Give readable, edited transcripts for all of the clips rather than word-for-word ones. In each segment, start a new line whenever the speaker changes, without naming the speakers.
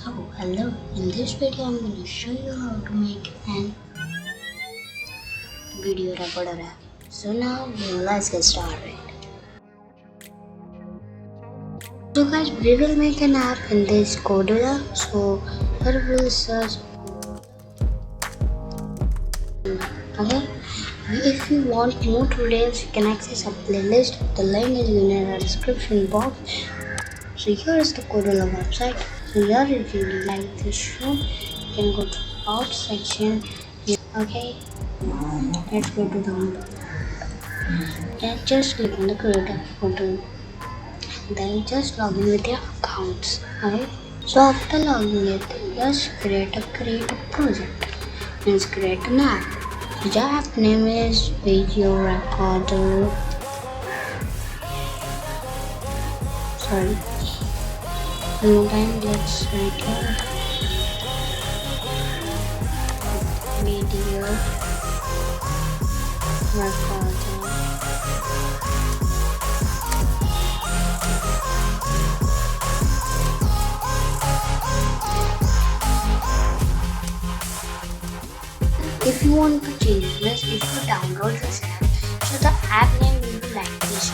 So hello, in this video I'm going to show you how to make an video recorder app. So now let's get started. So guys, we will make an app in this Kodular. So here we will search. Okay. If you want more tutorials, you can access a playlist. The link is in the description box. So here is the Kodular website. So here if you like this show, you can go to About section. Okay, let's go to download. Then just click on the creator photo. Then just log in with your accounts. Okay. So after logging it, just create a project. Means create an app. The app name is video recorder. Sorry. One more time, let's write here. Video recorder. If you want to change this, if you download this app, so the app name will be like this.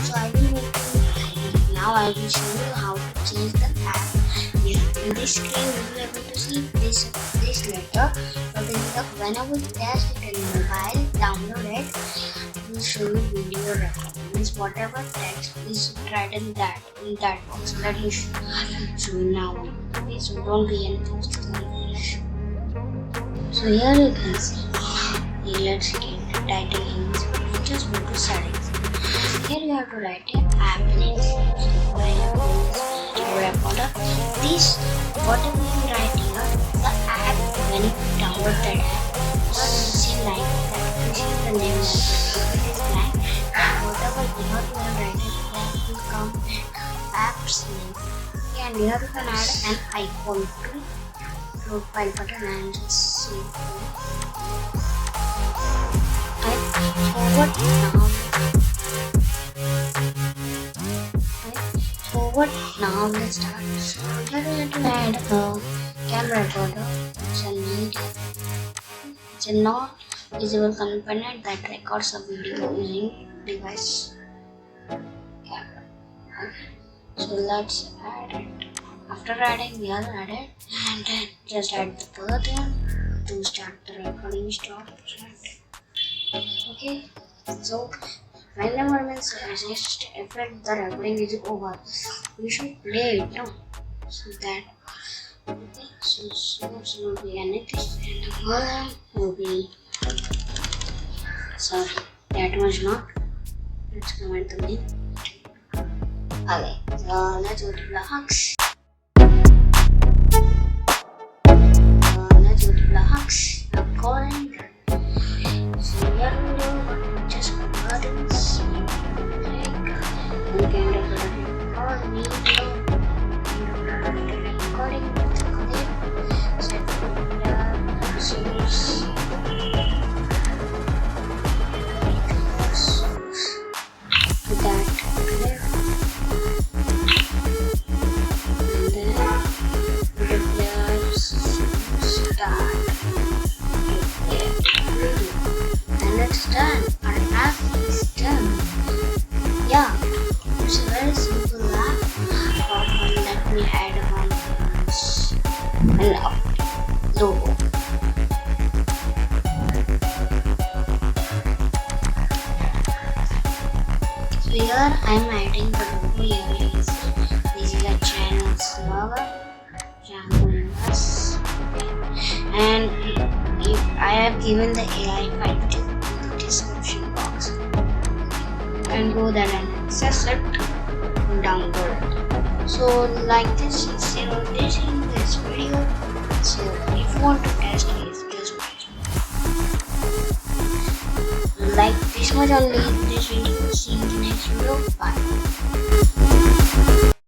So I will make it. Now I will show you how to change the app. In this screen, you will be able to see this letter. But whenever you test it in mobile, download it. It will show you video record. Means whatever text is written in that box that you show now. Okay, so don't be anything. So here you can see. Let's get the title in. Just go to settings. Here you have to write your app name. Recorder. This whatever you write here, the app when you download that app, you see like that. This is the name of it. It is blank. And whatever you have to write it, that will come app's name. Okay, and here you can add an icon to profile button and just save it. Forward now let's start. So here we have to add a camera recorder. It's a not visible component that records a video using device camera. Okay. So let's add it. After adding, we are added, and then just add the button to start the recording. Okay, so whenever means just if the recording is over, we should play it now. So that okay, so will be anything, and the volume will be sorry that was not. Let's comment the name. Okay, so let's go to blocks. According so here we do just buttons like we can record video recording with the clip set the source to that clip and then declare start. And it's done. Our app is done. Yeah, it's a very simple app. Let me add one logo. So here I'm adding the logo here. This is a channel's logo. And I have given the AI file to the description box and go there and access it, download it. So like this instead of this in this video. So if you want to test it, just like this much only this video. See you in the next video. Bye.